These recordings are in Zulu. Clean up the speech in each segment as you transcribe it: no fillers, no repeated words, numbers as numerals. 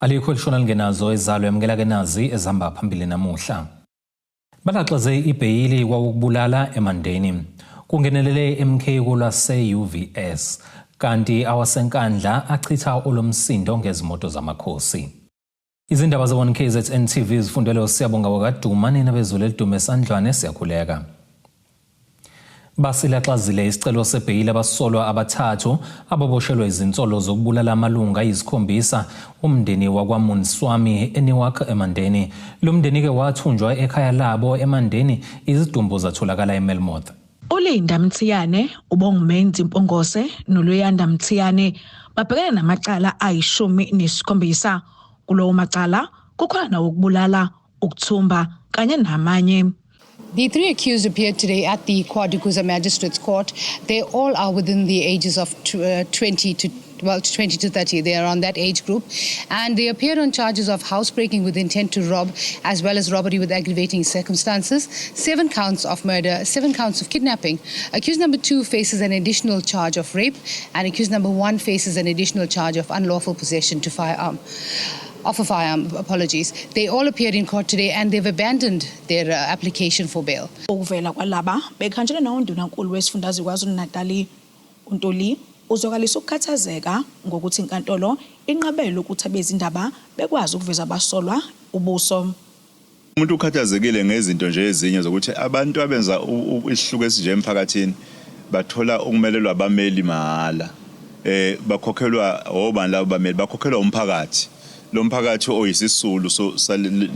Alikho lishona lingenazo ezalo yamukela ke nazi ezihamba phambili namuhla. Balaxaze ibheyili kwakubulala eMandeni. Kungenelele MK kolwase UVS kanti awasenkandla achitha olomsindo ngezimoto zamakhosi. Izindaba ze1 KZN TV zifundele uSiyabonga wakadumane nabezulu elidume esandlwane siyakhuleka. Basilaxazile isicelo sebheyili abasolwa abathathu ababoshelwe izinsolo zokubulala amalunga ayizikhombisa umndeni wakwaMunswami eNewark eMandeni. Lo mndeni ke wathunjwa ekhaya labo eMandeni, izidumbu zatholakala eMelmoth. uLinda Mthiyane, uBongumenzi Mpongose noLuyanda Mthiyane babhekene namacala ayishumi-nesikhombisa. Kulowo macala kukhona ukubulala, ukuthumba kanye namanye. The three accused appeared today at the KwaDukuza Magistrates Court. They all are within the ages of 20 to 30. They are on that age group. And they appeared on charges of housebreaking with intent to rob, as well as robbery with aggravating circumstances, 7 counts of murder, 7 counts of kidnapping. Accused number 2 faces an additional charge of rape, and accused number 1 faces an additional charge of unlawful possession to firearm. Of a firearm, apologies. They all appeared in court today and they've abandoned their application for bail. Ukuvela kwalaba bekhanjela noNdunankulu wesifundazwe KwaZulu-Natal uNtuli uzokalisa ukukhathazeka ngokuthi inkantolo inqabele ukuthi abezindaba bekwazi ukuveza abasolwa ubuso. Umuntu ukhathazekile ngezinto nje ezinye zokuthi abantu abenza isihluko esinje emphakathini bathola ukumelelwa abameli mahala. Bakhokhelwa obani labo bameli, bakhokhelwa umphakathi. Lo mphakathi oyisisulu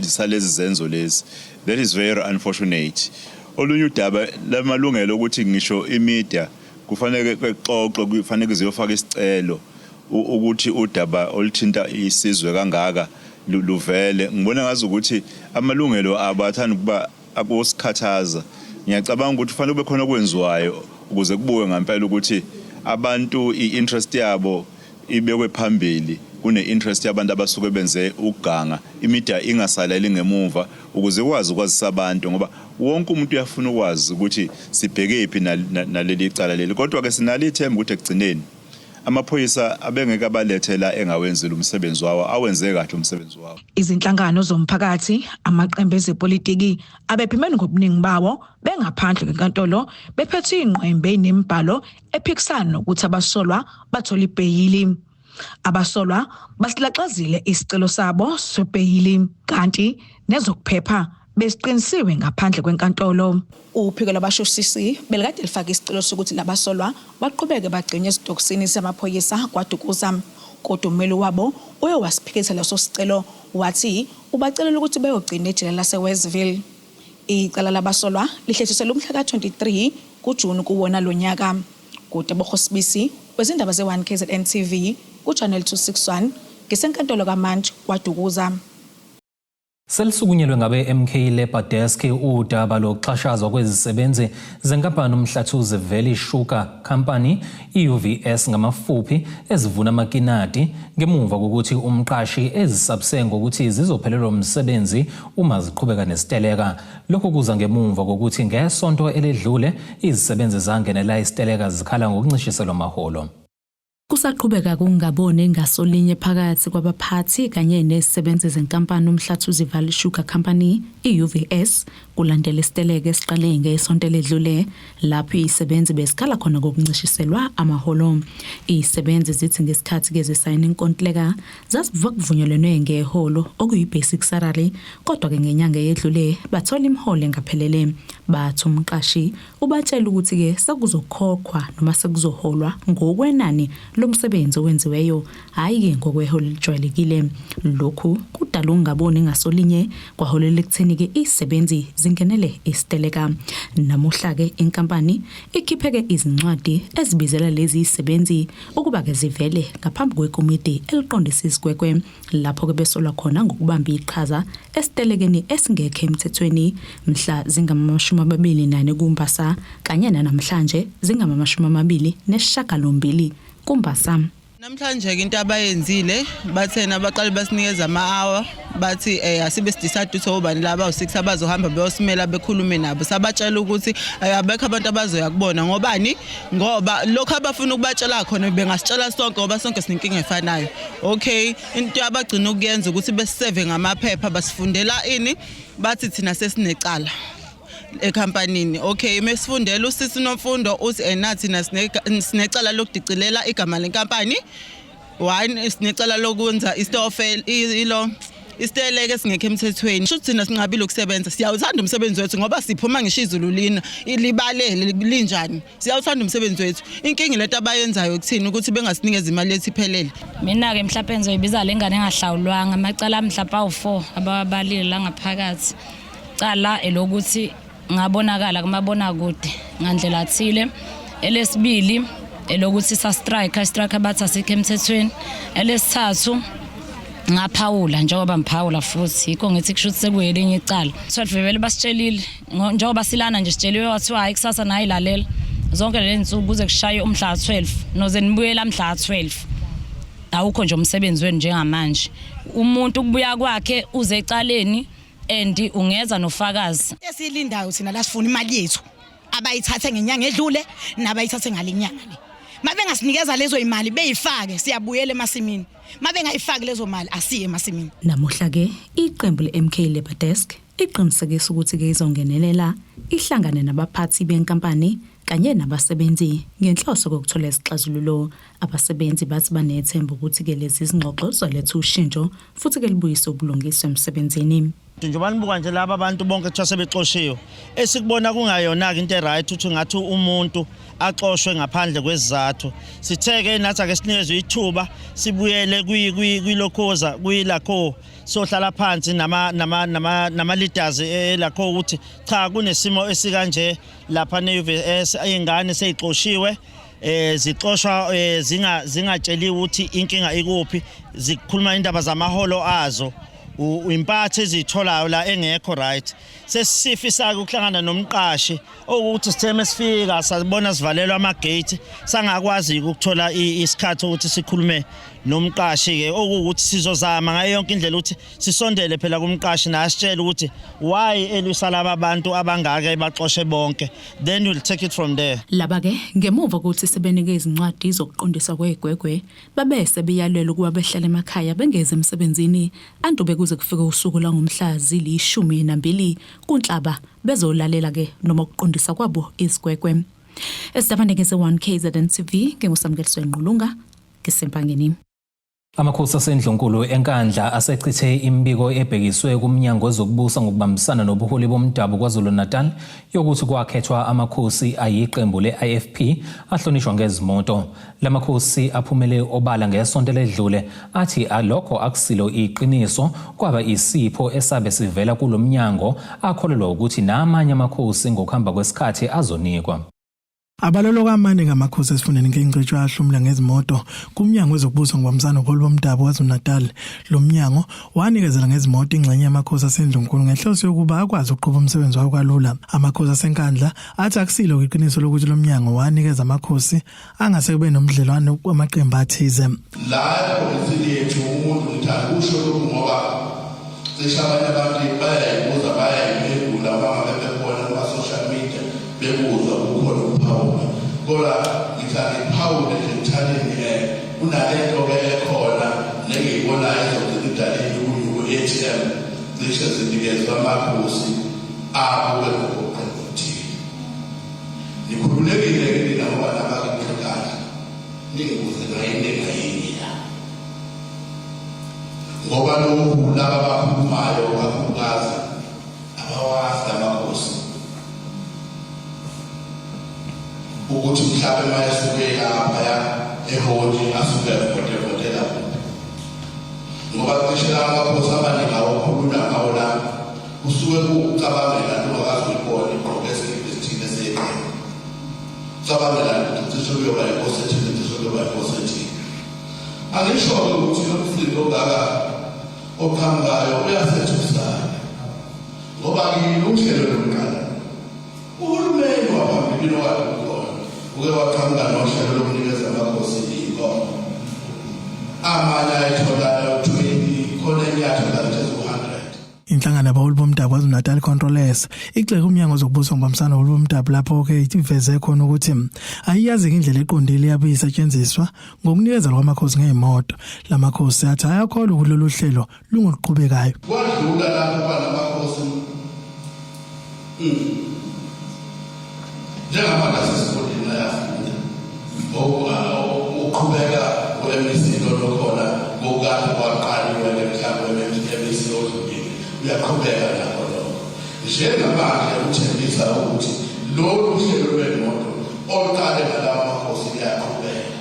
salezi zenzo lezi. That is very unfortunate. Olunye udaba lamalungelo ukuthi ngisho imedia kufanele xoxo, kufanele ziyofaka isicelo ukuthi udaba oluthinta isizwe kangaka luvele. Ngibona ngazi ukuthi amalungelo abathanda kuba akusikhathaza. Ngiyacabanga ukuthi kufanele kube khona okwenziwayo ukuze kubuke ngempela ukuthi abantu i-interest yabo ibekwe phambili kune-interest yabantu abasuke benze ukuganga, imedia ingasaleli ngemuva ukuze ikwazi ukwazisa abantu, ngoba wonke umuntu uyafuna ukwazi ukuthi sibhekephi naleli cala leli. Kodwa ke sinalo ithemba ukuthi ekugcineni amaphoyisa abengeke abalethela engawenzile umsebenzi wawo awenze kahle umsebenzi wawo. Izinhlangano zomphakathi, amaqembu ezepolitiki abephimeni ngobuningi bawo bengaphandle kwenkantolo bephethe ingqwembe nemibhalo ephikisana ukuthi abasolwa bathola ibheyili. Abasolwa basilaxazile isicelo sabo sebheyili kanti nezokuphepha besiqinisiwe ngaphandle kwenkantolo. Uphiko lwabashosisi belikade lifaka isicelo sokuthi labasolwa baqhubeke bagcinwe esitokisini samaphoyisa KwaDukuza. Kodwa ummeli wabo uye wasiphikisa leso sicelo, wathi ubacelela ukuthi bayogcina ejele laseWestville. Icala labasolwa lihlethiselwe umhla ka-23 kuJuni kuwona lo nyaka. Kodwa boHosibisi wezindaba ze1 KZN TV kuChannel 261 ngesenkantolo kaMantshi KwaDukuza. Selisukunyelwe ngabe MK Labour Desk udaba lokuxhashazwa kwezisebenzi zenkampani uMhlathuze Valley Sugar Company iUVS ngamafuphi ezivuna amakinati ngemuva kokuthi umqashi ezisabse ngokuthi zizophelelwa umsebenzi uma ziqhubeka nesiteleka. Lokho kuza ngemuva kokuthi ngesonto eledlule izisebenzi zangenela isiteleka zikhala ngokuncishiselwa amaholo. Kusaqhubeka kungabone ngasolinye phakathi kwabaphathi kanye nezisebenzi zenkampani uMhlathuze Valley Sugar Company iUVS kulandela isiteleka esiqale ngesonto eledlule lapho izisebenzi besikhala khona ngokuncishiselwa amaholo. Izisebenzi zithi ngesikhathi ke zisayina inkontileka zazivunyelwe ngeholo okuyi-basic salary, kodwa ke ngenyanga eyedlule bathola imiholo engaphelele. Bathi umqashi ubatshela ukuthi ke sekuzokhokhwa noma sekuzoholwa ngokwenani lomsebenzi owenziweyo, hayi ke ngokweholo lijwayelekile. Lokhu kudala ungaboni ngasolinye kwaholela ekutheni ke izisebenzi zingenele isiteleka. Namuhla ke inkampani ikhipheke izincwadi ezibizela lezi izisebenzi ukuba ke zivele ngaphambi kwekomiti eliqondisa isigwegwe lapho ke besolwa khona ngokubamba iqhaza esitelekeni esingekho emthethweni mhla zingama-24 kuMbasa kanye namhlanje zingama-28 kuMbasa. Namhlanje into abayenzile bathena baqala basinikeza ama-hour bathi asibe sidecide ukuthi obani laba u6 abazohamba beyosimela bekhulume nabo sabatshela ukuthi abekho abantu abazoya kubona ngobani ngoba lokho abafuna ukubatshela khona bengasitshela sonke ngoba sonke sinenkinga efanayo. Okay, into abagcina ukuyenza ukuthi besiseve ngamaphepha basifundela ini bathi thina sesinecala ekampanini. Okay, mesifundela usisi nomfundo uthi enathi sinecala lokudicilela igama lenkampani. One sinecala lokwenza isiteleke singekho emthethweni. Shuthi thina sinqabile ukusebenza. Siyawuthanda umsebenzi wethu ngoba siphuma ngisho izulu lina libalele linjani. Siyawuthanda umsebenzi wethu. Inkingi lento abayenzayo ukuthini ukuthi bengasinikeza imali ethi iphelele. Mina ke mhlawumbe ngizoyibiza lengane engahlawulwanga amacala mhlawumbe awu4 ababalile la ngaphakathi. Cala elokuthi ngabonakala kumabona kude ngandlela athile. Elesibili elokuthi strike abathi asikho emthethweni. Elesithathu ngaphawula njengoba mphawula futhi yikho ngithi kushuthi sekuyelinye icala. 12 vele basitshelile njengoba silana nje sitsheliwe wathiwa hayi kusasa nayilalela zonke le zinsuku kuze kushaye umhla 12 noze nibuyela mhla 12. Awukho nje umsebenzi wenu njengamanje. Umuntu kubuya kwakhe uze ecaleni and ungeza nofakazi. Esilindayo thina la sifuna imali yethu abayithathe ngenyanga edlule nabayithathe ngalinyanga le. Mabengasinikeza lezo imali beyifake siyabuyela emasimini. Mabengayifaki lezo mali asiye emasimini. Namuhla ke iqembu leMK Labour Desk iqinisekisa ukuthi ke izongenelela ihlangane nabaphathi benkampani kanye nabasebenzi ngenhloso kokuthola isixazululo. Abasebenzi bathi banethemba ukuthi ke lezi zingxoxo zoletha ushintsho futhi ke libuyise ubulungiswa emsebenzini. Njengoba nibuka nje laba abantu bonke kuthiwa sebexoshiwe esikubona kungayona into eright ukuthi ngathi umuntu axoshwe ngaphandle kwesizathu. Sitheke nathi ake sinikezwe ithuba sibuyele kwilokhoza kuyilakho sohlala phansi nama leaders elakho ukuthi cha kunesimo esikanje lapha neUVS ingane seyixoshiwe zixoshwa zingatsheliwe ukuthi inkinga ikuphi zikhuluma indaba zamaholo azo impathe ezitholayo la engekho right. Sesifisa ukuhlangana nomqashi ukuthi sitheme sifika sabona sivalelwa amagate sangakwazi ukuthola isikhathi ukuthi sikhulume nomqashi ke okuthi sizozama ngayo yonke indlela ukuthi sisondele phela kumqashi nasitshela ukuthi why elwisa laba abantu abangaka ebaxoshe bonke, then we'll take it from there. Laba ke ngemuva ukuthi sebenike izincwadi zokuqondisa kwegwegwe babese beyalwela ukuba behlala emakhaya bengeze emsebenzini andube kuze kufike usuku la ngomhla zili12 kuNhlaba bezolalela ke noma ukuqondisa kwabo izigwegwe. Esithandeke se1 KZN TV ngengusamukeliso enqulunga ngesempangeni. Amakhosi asendlunkulu enkandla asechithe imbiko ebhekiswe kumnyango wezokubusa ngokubambisana nobuholi bomdabu KwaZulu-Natal yokuthi kwakhethwa amakhosi ayiqembu le-IFP ahlonishwa ngezimoto. Lamakhosi aphumele obala ngesonto ledlule athi alokho akusilo iqiniso kwaba isipho esabe sivela kulomnyango akholelwa ukuthi namanye amakhosi ngokuhamba kwesikhathi azonikwa. Abalolo kamane ngamakhosi esifundeni ngengcwetshwa ahlumla ngezimoto kumnyango wezokubusa ngokubambisana nobuholi bomdabu KwaZulu-Natal. Lo mnyango wanikezela ngezimoto ingxenye yamakhosi asendlunkulu ngenhloso yokuba akwazi ukuqhuba umsebenzi wawo kalula. Amakhosi asenkandla athi akusilo iqiniso lokuthi lo mnyango wanikeza amakhosi angase kube nomdlelwano kwamaqembu athize. La polisi yethu umuntu ngithanda usho lokhu ngoba seshabanye abantu bayayibuza bayayibhula bangabekhona kuma social media bebuza ukukhona ukuphawula kodwa ngithanda iphawule ngithandeni unalento ke ekhona nengiyibona izokudaleni ku-ATM cishe zinikezwa amakhosi abo ukuthi nikhululekile ke nabo nabakekhathi ningibuze ngayinye ngoba lokhu laba abakhulumayo kakhulukazi abawazi amakhosi ukuthi mhlawumbe mayesuke lapha eholi asuke evotela ngoba cishe amakhosi abaningi awakhuluma ngawo la usuke kucabangela lokho akazibona iprogress esithile seqembu cabangela ukuthi sokuyoba ipositive sokuyoba ipositive. Angisho ukuthi umfundi ogaka okhangayo uyasethusana ngoba ngiluhlelo lokuqala uhulumeni waphambili lokho uke waqhamuka nohlelo lokunikeza amakhosi inkomo amanye ayithola 20 khona enyathola 100. Inhlangano yabaholi bomdabu KwaZulu-Natal Controllers igxeke umnyango zokubuswa ngobambisana waholi bomdabu lapho ke iveze khona ukuthi ayiyazi indlela eqondile yabe isetshenziswa ngokunikeza kwamakhosi ngeemoto. Lamakhosi athi ayakholwa kulolu hlelo lungokuqhubekayo. Kwadlula lapho banamakhosi njengamanje sesikoleni ayafunda uqhubeka ku-MEC lokhona ngokade kwaqaliwe mhlawumbe MEC ozongena uyaqhubeka lapho lokho njengamanje uthembisa ukuthi lolu hlelo lwemoto oluqale ngalawa makhosi liyaqhubeka.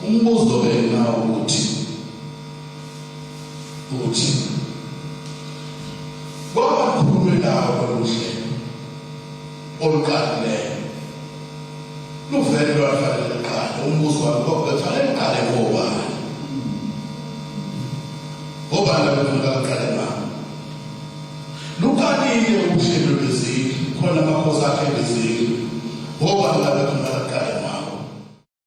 Umbuzo wena ukuthi ngoba kukhulunywe lawo lolu hlelo oluqalileyo luvele lwafanele qala. Umbuzo wami kufanele qale ngobani labefuna qale ma luqalile uhlelo lwezindlu khona amakhosi akhe lezindlu ngobani labefuna qale ma.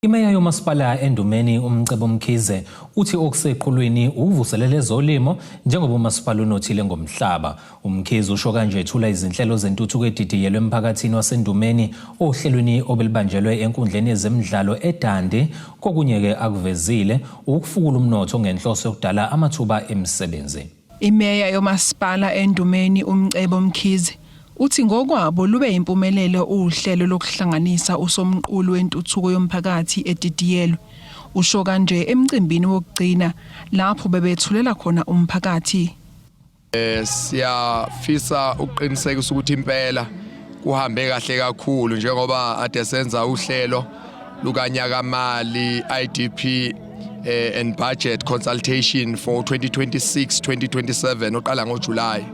Imeya yomasipala eNdumeni uMcebo Mkhize uthi okuseqhulwini uvuselele ezolimo njengoba umasipala unothile ngomhlaba. UMkhize usho kanje ethula izinhlelo zentuthuko edidiyelwe emphakathini waseNdumeni ohlelweni obelibanjelwe enkundleni yezemidlalo eDande. Kokunye ke akuvezile ukufukula umnotho ngenhloso yokudala amathuba emisebenzi. Imeya yomasipala eNdumeni uMcebo Mkhize uthi ngokwabo lube impumelelo uhlelo lokuhlanganisa usomqulu wentuthuko yomphakathi edidiyelwe. Usho kanje emcimbini wokugcina lapho bebethulela khona umphakathi. Siyafisa ukuqinisekisa ukuthi impela kuhambe kahle kakhulu njengoba ade senza uhlelo lukanyaka mali IDP and budget consultation for 2026-2027 oqala ngoJuly.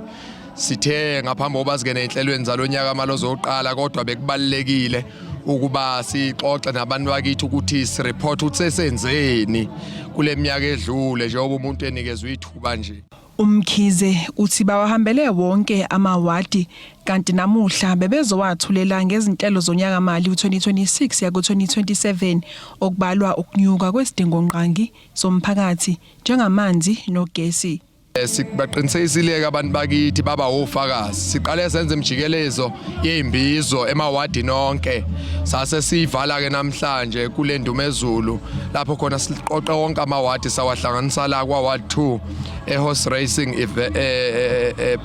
Sithe ngaphambi kokuba singene enhlelweni zalonyaka mali ozoqala kodwa bekubalekile ukuba sixoxe nabantu bakithi ukuthi sireport ukuthi sesenzeni kule minyaka edlule njengoba umuntu enikezwe ithuba nje. UMkhize uthi bawahambele wonke amawadi kanti namuhla bebezowathulela ngezinhlelo zonyaka mali u2026 yaku 2027 okubalwa ukunyuka kwesidingonqangi somphakathi njengamanzi nogesi. Sibaqinisekisile abantu bakithi baba ofakazi siqale senze imjikelezo yezimbizo emawadi nonke sase sivala ke namhlanje kule Ndumezulu lapho khona siqoqa wonke amawadi sawahlanganisa la kwa ward 2 horse racing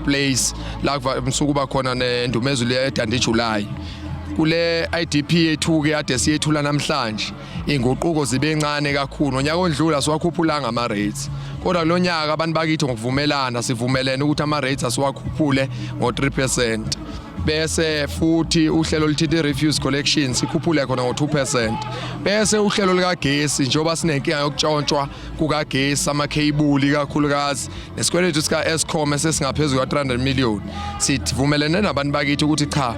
place la msuku bakhona neNdumezulu eDande July. Kule IDP yethu ke ade siyethula namhlanje inguquko zibe encane kakhulu. Onyaka ondlula siwakhuphula ngama rates kodwa kulonyaka abantu bakithi ngokuvumelana sivumelene ukuthi ama rates asiwakhuphule ngo3%. Bese futhi uhlelo luthithi refuse collection sikhuphule khona ngo2%. Bese uhlelo likagesi njengoba sinenkinga yokutshontshwa kukagesi amakheyibuli kakhulukazi nesikweletu sika Eskom esesingaphezulu kwa300 million. Sivumelene nabantu bakithi ukuthi cha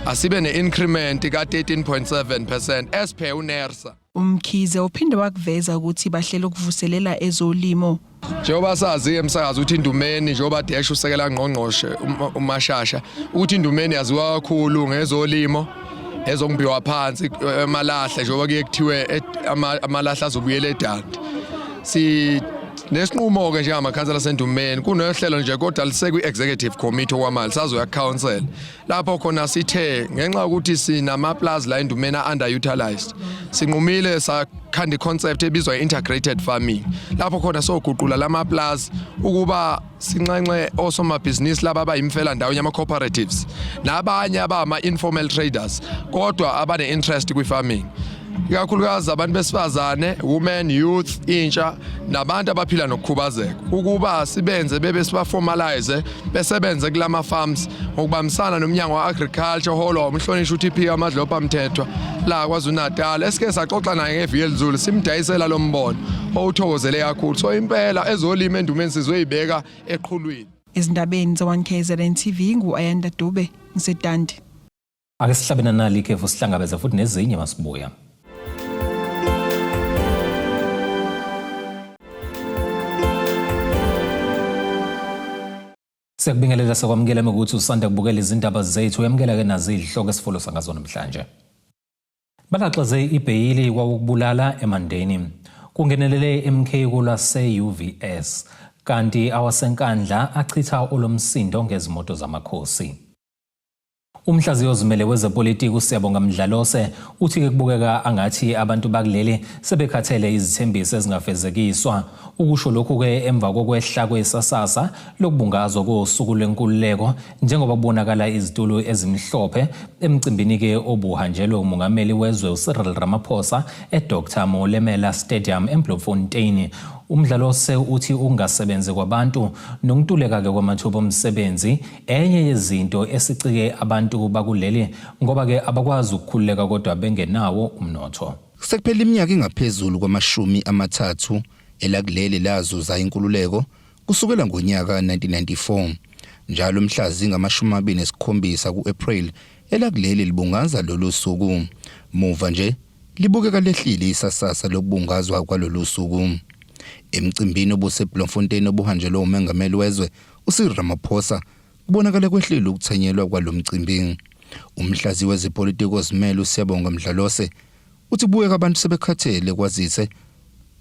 asibe ne-increment ka-13.7% as per uNERSA. UMkhize uphinde wakuveza ukuthi bahlela ukuvuselela ezolimo. Njengoba sazi emsakazi ukuthi Indumeni njengoba Desha usekela ngqongqoshe uMashasha ukuthi Indumeni yaziwa kakhulu ngezolimo ezongibhiwa phansi emalahle njengoba kuyekuthiwe amalahle azobuyela eDande. Nesinqumo ke njengamakhansela seNdumeni kunohlelo nje kodwa lisekwi executive committee okwamali sazoya council lapho khona sithe ngenxa ukuthi sinama plus la eNdumeni underutilized sinqumile sakhanda iconcept ebizwa integrated farming lapho khona soguqula lama plus ukuba sinxenxe osomabhizinisi laba abayimfela ndawo yama cooperatives nabanye abama informal traders kodwa abane interest kwi farming. Ikakhulukazi abantu besifazane, women, youth, intsha nabantu abaphila nokukhubazeka ukuba sibenze bebe sibaformalize besebenze kulama farms ngokubambisana nomnyango waAgriculture holo umhlonishwa uTP amadlopa amthethwa la KwaZulu-Natal esike saxoxa naye ngeviki elizulu simdayisela lo mbono owuthokozele kakhulu. So impela ezolimo eNdumeni sizoyibeka eqhulwini. Izindabeni ze1KZN TV nguAyanda Dube ngisedandi. Ake sihlabena nali ke fusihlangabeza futhi nezinye masibuya. Siyakubingelela sokwamukela ukuthi usanda kubukela izindaba zethu uyamukela ke nazi izihloko esifulo sangazo namhlanje. Balaxaze ibheyili kwakubulala eMandeni. kungenelele MK lase-UVS kanti awasenkandla achitha olomsindo ngezimoto zamakhosi. Umhlaziyi ozimele wezepolitiki uSiyabonga Mdlalose uthi kubukeka angathi abantu bakuleli sebekhathele izithembiso ezingafezekiswa. Ukusho lokhu ke emva kokwehla kwesasasa lokubungazwa kosuku lwenkululeko njengoba kubonakala izitulo ezimhlophe emcimbini ke obuhanjelwe umongameli wezwe uCyril Ramaphosa eDr Molemela Stadium eBloemfontein. Umdlalose uthi ungasebenzi kwabantu nokuntuleka ke kwamathuba omsebenzi enye yezinto esicike abantu bakuleli ngoba ke abakwazi ukukhululeka kodwa bengenawo umnotho. Sekuphela iminyaka engaphezulu kwama-30 elakuleli lazuza inkululeko kusukela ngonyaka 1994 njalo mhla zingama-27 ku-April elakuleli libungaza lolu suku. Muva nje libukeka lehlile isasasa lokubungazwa kwalolu suku. Emcimbini obuseBloemfontein obuhanjelwe umengameli wezwe uCyril Ramaphosa kubonakala kwehlile ukuthanyelwa kwalomcimbi. Umhlaziyi wezepolitiki ozimele uSiyabonga Mdlalose uthi kubukeka abantu sebekhathele kwazise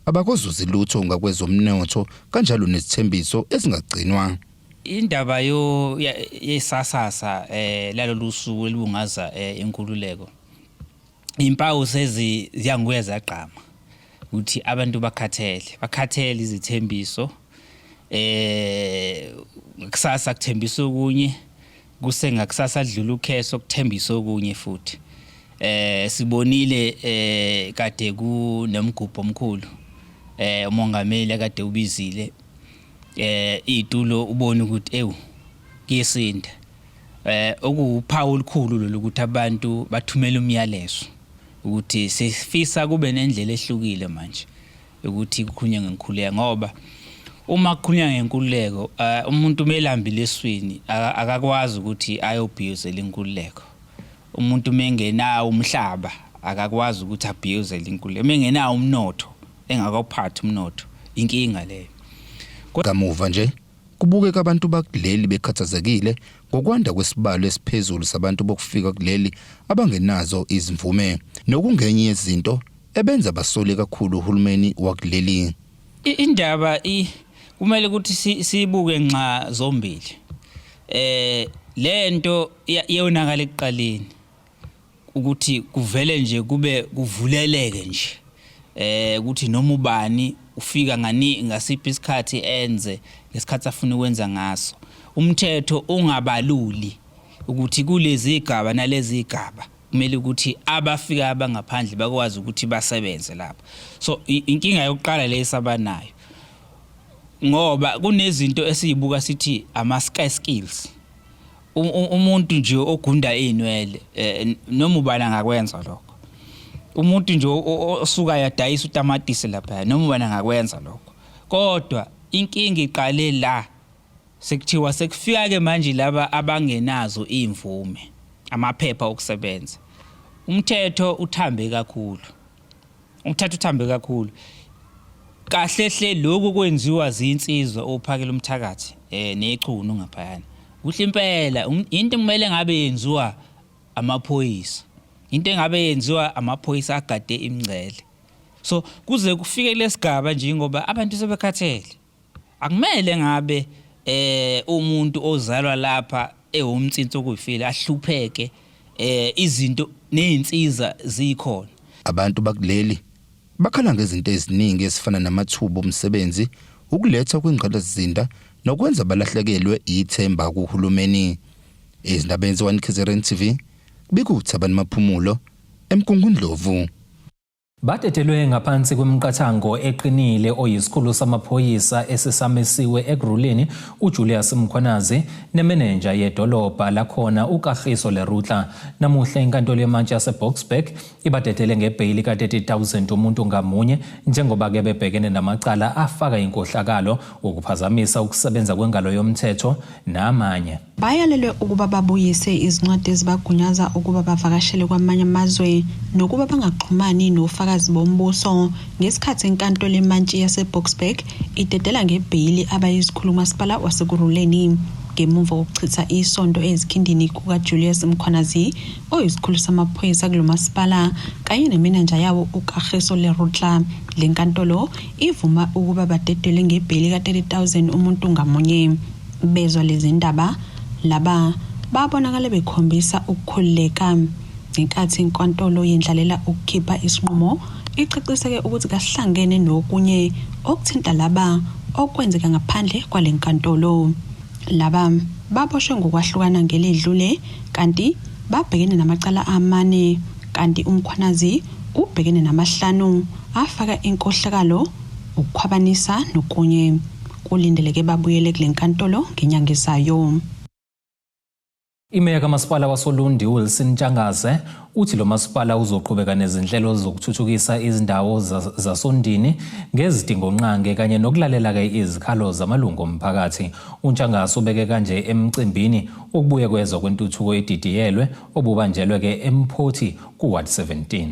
abakozuza lutho ngakwezomnotho kanjalo nezithembiso ezingagcinwa. Indaba yesasasa lalolu suku elibungaza inkululeko impawu seziyanguye zaqhama ukuthi abantu bakhathele izithembiso kusasa kuthembisa okunye kusengakusasa adlula ukheso ukuthembisa okunye futhi sibonile kade kunemgubho omkhulu umongameli akade ubizile itulo ubone ukuthi kuyesinda okuphawu olukhulu lo ukuthi abantu bathumela umyalezo ukuthi sifisa kube nendlela ehlukile manje ukuthi kukhulunywe ngenkululeko ngoba uma kukhulunywa ngenkululeko umuntu melambile eswini akakwazi ukuthi ayobhiyozela inkululeko. Umuntu mengenawo umhlaba akakwazi ukuthi abhiyozele inkululeko. Mengenawo umnotho engakawuphathi umnotho inkinga leyo. Kamuva nje kubukeka abantu bakuleli bekhathazekile ngokwanda kwesibalo esiphezulu sabantu bokufika kuleli abangenazo izimvume nokungenye yezinto ebenza basole kakhulu uhulumeni wakuleli. Indaba kumele ukuthi sibuke nxa zombili. Lento yonakala ekuqaleni ukuthi kuvele nje kube kuvuleleke nje ukuthi noma ubani ufika ngasiphi isikhathi enze ngesikhathi afuna ukwenza ngaso. Umthetho ungabaluli ukuthi kulezi igaba nalezi igaba kumele ukuthi abafika abangaphandle bakwazi ukuthi basebenze lapha. So inkinga yokuqala leyisabanayo ngoba kunezinto esizibuka sithi skills. Umuntu nje ogunda inwele noma ubani angakwenza lokho. Umuntu nje osuka yadayisa utamatisi lapha noma ubani angakwenza lokho. Kodwa inkinga iqale la sekuthiwa sekufika ke manje laba abangenazo imvume amaphepha okusebenza. Umthetho uthambe kakhulu. Kahle hle lokho kwenziwa zinsizwa ophakela umthakathi nechunu ngaphayana. Kuhle impela into kumele ngabe yenziwa amaphoyisa. Into engabe yenziwa amaphoyisa agade imingcele. So kuze kufike lesigaba nje ngoba abantu sebekhathele. Akumele ngabe umuntu ozalwa lapha ewumtsinto okuyifile ahlupheke izinto nezinsiza zikhona. Abantu bakuleli bakhala ngezinto eziningi ezifana namathuba omsebenzi, ukuletha kwingqalasizinda nokwenza balahlekelwe ithemba kuhulumeni. Izindaba ezenziwa KZN TV bikuthabani Maphumulo eMkungundlovu. Batethelwe ngaphansi kwemiqathango eqinile oyisikhulu samaphoyisa esisamesiwe eGruleni uJulius Mkhwanazi nemenenja yedolobha lakhona uKagiso Lerutla. Namuhla inkantolo yamantshi yaseBoksburg ibadethele ngebhayili ka-30,000 umuntu ngamunye njengoba ke bebhekene namacala afaka inkohlakalo ukuphazamisa ukusebenza kwengalo yomthetho namanye. Bayalelwe ukuba babuyise izincwadi ezibagunyaza ukuba bavakashele kwamanye amazwe nokuba bangaxhumani nofakazi bombuso ngesikhathi inkantolo yamantshi yaseBoksburg idedela ngebhayili abayizikhuluma masipala waseGruleni. ngemuva kokuchitha isonto ezikhindini kukaJulius Mkhwanazi oyisikhulu samaphoyisa kulomasipala kanye nemenenja yawo uKagiso Lerutla. Lenkantolo ivuma ukuba badedele ngebheli ka$30,000 umuntu ngamunye. Bezwa lezi ndaba laba babonakala bekhombisa ukukhuleka ngenkathi inkantolo yendlalela ukukhipha isinqumo icaciseke ukuthi kahlangene nokunye okuthinta laba okwenzeka ngaphandle kwalenkantolo. Laba baboshwe ngokwahlukana ngelidlule kanti babhekene namacala amane kanti uMkhwanazi ubhekene namahlanu afaka inkohlakalo ukukhwabanisa nokunye. Kulindeleke babuyele kulenkantolo ngenyanga ezayo. Imeya kamasipala wasoLundi Wilson Ntshangase uthi lo masipala uzoqhubeka nezinhlelo zokuthuthukisa izindawo zasondini ngezidingonqange kanye nokulalela ke izikhalo zamalungu omphakathi. uNtshangase ubeke kanje emcimbini okubuye kwezwa kwentuthuko edidiyelwe obubanjelwe ke eMphothi kuWard 17.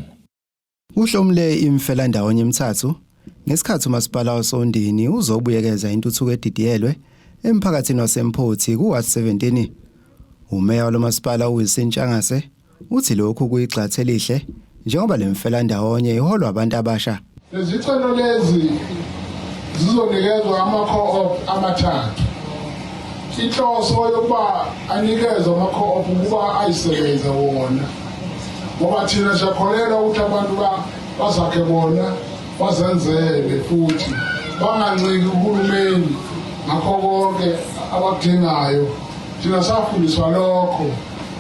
Uhlomle imfelandawonye emithathu ngesikhathi umasipala wasondini uzobuyekeza intuthuko edidiyelwe emphakathini waseMphothi kuWard 17. Umeya walomasipala uWilson Ntshangase uthi lokhu kuyigxathe elihle njengoba lemfelandawonye iholwa abantu abasha. Lezicelo lezi zizonikezwa ama-co-op amathathu. Inhloso yokuba anikezwe ama-co-op ukuba ayisebenze wona. Ngoba thina siyakholelwa ukuthi abantu bazakhe bona bazenzele futhi banganciki uhulumeni ngakho konke abakudingayo. Thina safundiswa lokho.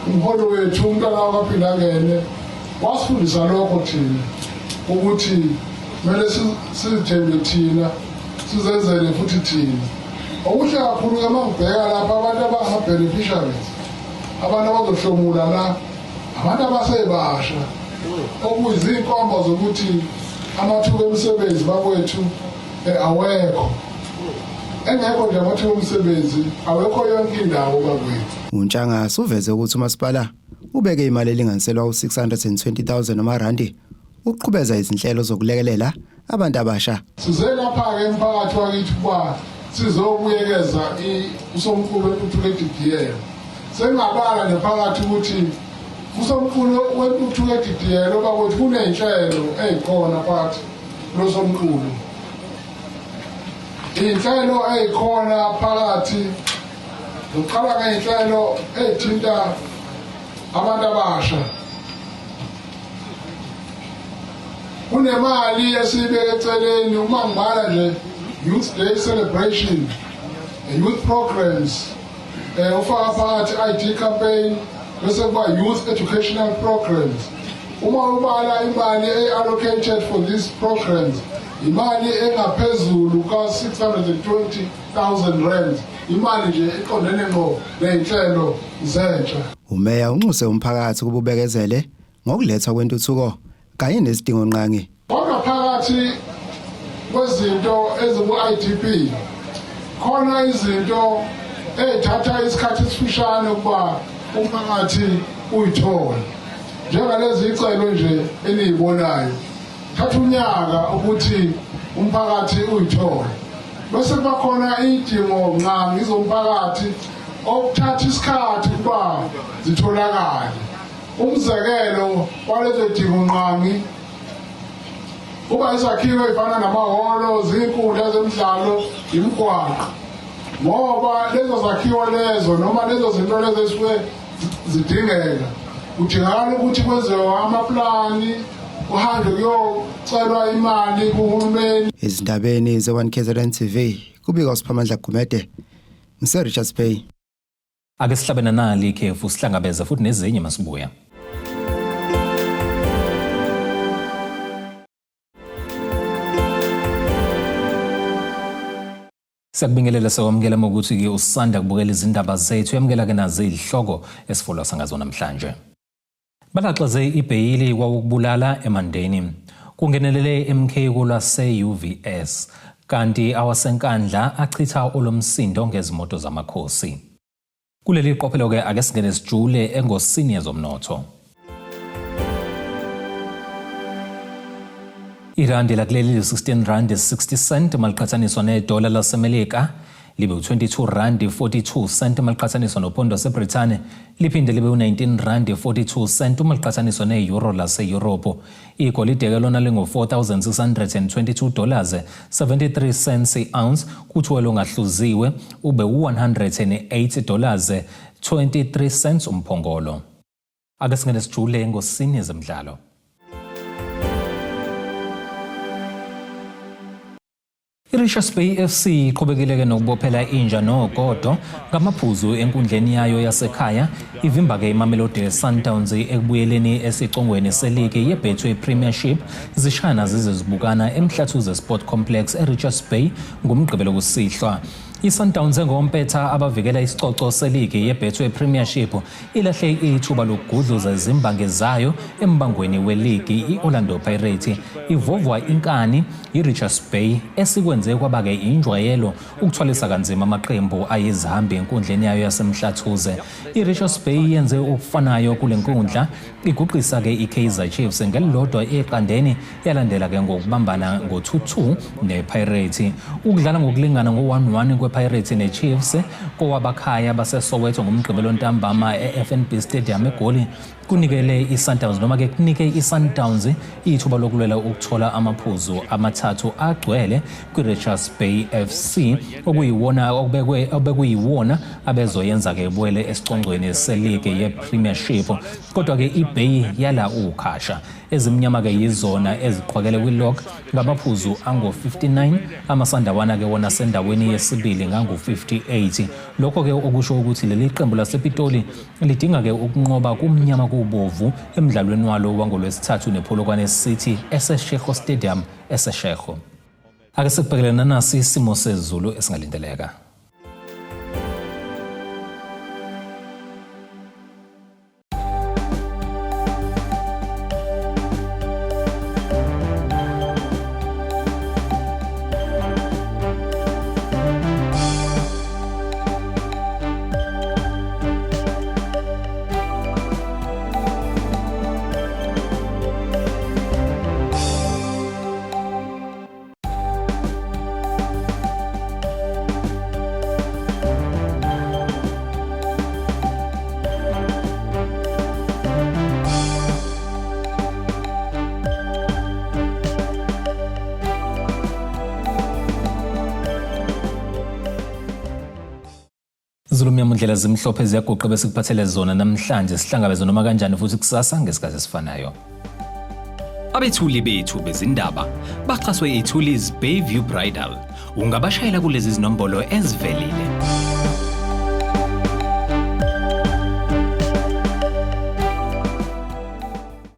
Umholo wethu umntwana wakaphinda ngene wasifundisa lokho thina ukuthi kumele sizithembe thina sizenzele futhi thina. Okuhle kakhulu ke mangibheka lapha abantu abanga-beneficiaries abantu abazohlomula la abantu abasebasha okuyizinkomba zokuthi amathuba emisebenzi bakwethu awekho. Engekho nje amathuba emisebenzi awekho yonke indawo bakwethu. uNtshangase uveze ukuthi umasipala ubeke imali elinganiselwa u$620,000 amarandi ukuqhubeza izinhlelo zokulekelela abantu abasha. Size lapha ke emphakathi wakithi kuba sizobuyekeza usomkhulu wentuthuko edidiyelwe. Sengabala nephakathi ukuthi usomkhulu wentuthuko edidiyelwe bakwethu kuney'nhlelo ey'khona phakathi losomkhulu. Iy'nhlelo ey'khona phakathi uqala ngey'nhlelo ey'thinta abantu abasha. Kunemali esiyibeke eceleni uma ngibala nje Youth Day Celebration, youth programs, ufaka phakathi ID campaign bese kuba youth educational programs. Uma ubala imali allocated for these programs imali engaphezulu ka$620,000 imali nje iqondene ngo ney'nhlelo zentsha. Umeya unxuse umphakathi kububekezele ngokuletha kwentuthuko kanye nezidingonqangi. Kodwa phakathi kwezinto eziku-IDP khona izinto ey'thatha isikhathi esifishane ukuba umphakathi uyithole. Njengalezi icelo nje eniyibonayo thatha unyaka ukuthi umphakathi uyithole. Bese kuba khona iy'dingo nqangi zomphakathi okuthatha isikhathi ukuba zitholakale. Umzekelo walezo dingo nqangi kuba izakhiwo ezifana namahholo, zinkundla zemidlalo, imigwaqo. Ngoba lezo zakhiwo lezo noma lezo zinto lezo ezisuke zidingeka kudingakala ukuthi kwenziwe amaplani uhambe kuyocelwa imali kuhulumeni. Ezindabeni ze-1 KZN TV kubika uSiphamandla Gumede ngiseRichards Bay. Ake sihlabena nali ikhefu sihlangabeze futhi nezinye masibuya. Siyakubingelela sewamukela ukuthi ke usanda kubukela izindaba zethu yamukela ke nazo izihloko esifolwa sangazo namhlanje. Balaxaze ibheyili kwakubulala eMandeni. Kungenelele MK kulase UVS kanti awasenkandla achitha olomsindo ngezimoto zamakhosi. Kuleli qophelo ke ake singene sijule engosini yezomnotho. Irandi lakuleli R16.60 maliqhathaniswa nedola laseMelika libe u-22.42 uma liqhathaniswa nopondo seBrithani, liphinde libe u-19.42 uma liqhathaniswa ne-euro lase-Europe. Igolide lona lingu-$4,622.73 i-ounce, kuthi olungahluziwe ube $108.23 umphongolo. Ake singene sijule engosini zemidlalo. I-Richards Bay FC iqhubekile nokubophela inja nogodo ngamaphuzu enkundleni yayo yasekhaya, ivimba-ke iMamelodi Sundowns ekubuyeleni esicongweni seligi ye-Betway Premiership zishana zize zibukana eMhlathuze Sport Complex eRichards Bay ngomgqibelo kusihlwa. I-Sundowns engompetha abavikela isicoco seligi ye-Betway Premiership ilahle ithuba lokugudluza izimbange zayo embangweni weligi. I-Orlando Pirates ivovwa inkani i-Richards Bay esikwenze kwaba-ke injwayelo ukuthwalisa kanzima amaqembu ayizihambi enkundleni yayo yasemhlathuze. I-Richards Bay yenze okufanayo kule nkundla, iguqisa-ke i-Kaizer Chiefs ngelilodwa eqandeni, yalandela-ke ngokubambana ngo-2-2 ne-Pirates. Ukudlala ngokulingana ngo-1-1 kwe-Pirates ne-Chiefs kowabakhaya baseSoweto ngomgqibelo ntambama e-FNB Stadium eGoli kunikele i-Sundowns noma-ke kunike i-Sundowns ithuba lokulwela ukuthola amaphuzu amathathu agcwele kwi-Richards Bay FC obekuyiwona abezoyenza-ke ibuwele esicongweni seligi ye-Premiership. Kodwa-ke iBay yala ukhasha, ezimnyama-ke yizona eziqhwakele kwi-log ngamaphuzu angu-59, amasandawana-ke wona sendaweni yesibili ngangu-58. Lokho-ke okusho ukuthi leli qembu lasePitoli lidinga-ke ukunqoba kumnyama kubovu emdlalweni walo wangolwesithathu nePolokwane City eseShego Stadium eseShego. Ake sikubhekelele nasi isimo sezulu esingalindeleka. Zulumnyama indlela zimhlophe ziyaguqa bese kuphathele zona namhlanje sihlangabeze noma kanjani futhi kusasa ngesikhathi esifanayo. Abethuli bethu bezindaba baxhaswe iThulis Bayview Bridal. Ungabashayela kulezi zinombolo ezivelile.